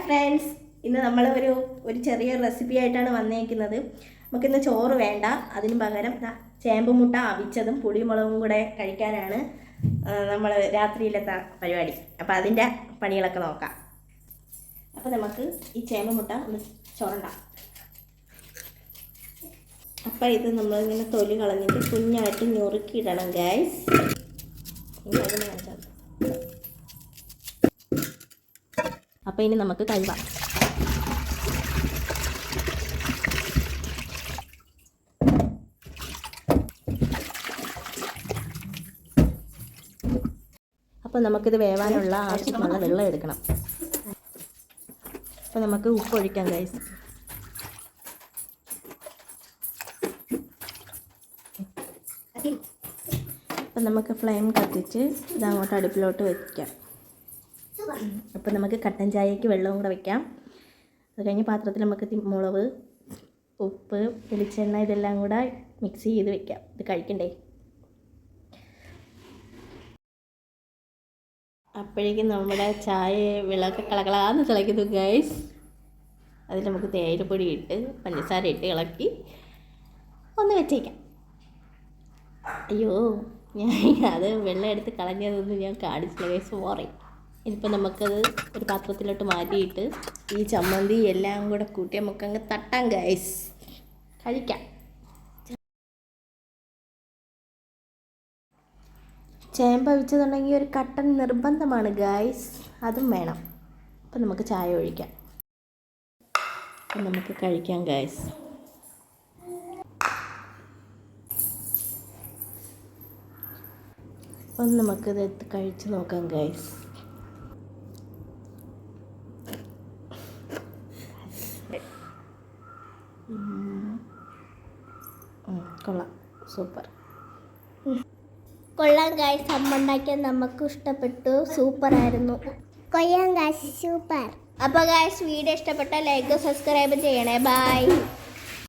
Friends, ഇന്ന് നമ്മൾ ഒരു ചെറിയ റെസിപ്പി ആയിട്ടാണ് വന്നേക്കുന്നത്. നമുക്കിന്ന് ചോറ് വേണ്ട, അതിന് പകരം ചേമ്പ് മുട്ട അവിച്ചതും പുളിമുളകും കൂടെ കഴിക്കാനാണ് നമ്മൾ രാത്രിയിലത്തെ പരിപാടി. അപ്പോൾ അതിൻ്റെ പണികളൊക്കെ നോക്കാം. അപ്പോൾ നമുക്ക് ഈ ചേമ്പ് മുട്ട ഒന്ന് ചുരണ്ടാം. അപ്പോൾ ഇത് നമ്മളിങ്ങനെ തൊലി കളഞ്ഞിട്ട് കുഞ്ഞായിട്ട് ഞുറുക്കിയിടണം ഗൈസ്. അപ്പോൾ ഇനി നമുക്ക് കഴുകാം. അപ്പോൾ നമുക്കിത് വേവാനുള്ള ആവശ്യത്തിനുള്ള വെള്ളം എടുക്കണം. അപ്പോൾ നമുക്ക് ഉപ്പ് ഒഴിക്കാം ഗൈസ്. അപ്പം നമുക്ക് ഫ്ലെയിം കത്തിച്ച് ഇതങ്ങോട്ട് അടുപ്പിലോട്ട് വയ്ക്കാം. അപ്പോൾ നമുക്ക് കട്ടൻ ചായക്ക് വെള്ളവും കൂടെ വയ്ക്കാം. അത് കഴിഞ്ഞ് പാത്രത്തിൽ നമുക്ക് മുളക്, ഉപ്പ്, വെളിച്ചെണ്ണ ഇതെല്ലാം കൂടെ മിക്സ് ചെയ്ത് വയ്ക്കാം. ഇത് കഴിക്കണ്ടേ. അപ്പോഴേക്കും നമ്മുടെ ചായ വിളക്ക് കളകളാന്ന് തിളയ്ക്കുന്നു ഗൈസ്. അതിൽ നമുക്ക് തേയിലപ്പൊടി ഇട്ട് പഞ്ചസാര ഇട്ട് ഇളക്കി ഒന്ന് വെച്ചേക്കാം. അയ്യോ, അത് വെള്ളം എടുത്ത് കളഞ്ഞതൊന്നും ഞാൻ കാണിച്ചില്ല ഗൈസ്, സോറി. ഇനിയിപ്പോൾ നമുക്കത് ഒരു പാത്രത്തിലോട്ട് മാറ്റിയിട്ട് ഈ ചമ്മന്തി എല്ലാം കൂടെ കൂട്ടി നമുക്കങ്ങ് തട്ടാം ഗൈസ്, കഴിക്കാം. ചേമ്പ് അവിച്ചതുണ്ടെങ്കിൽ ഒരു കട്ടൻ നിർബന്ധമാണ് ഗൈസ്, അതും വേണം. അപ്പം നമുക്ക് ചായ ഒഴിക്കാം. അപ്പം നമുക്ക് കഴിക്കാം ഗൈസ്. ഒന്ന് നമുക്കിത് എടുത്ത് കഴിച്ച് നോക്കാം ഗൈസ്. കൊള്ളാം, സൂപ്പർ. കൊള്ളാം ഗായ്സ്, അമ്മ ഉണ്ടാക്കിയത് നമുക്ക് ഇഷ്ടപ്പെട്ടു, സൂപ്പറായിരുന്നു. കൊള്ളാം ഗായ്സ്, സൂപ്പർ. അപ്പോൾ ഗായ്സ്, വീഡിയോ ഇഷ്ടപ്പെട്ടാൽ ലൈക്ക് സബ്സ്ക്രൈബ് ചെയ്യണേ. ബൈ.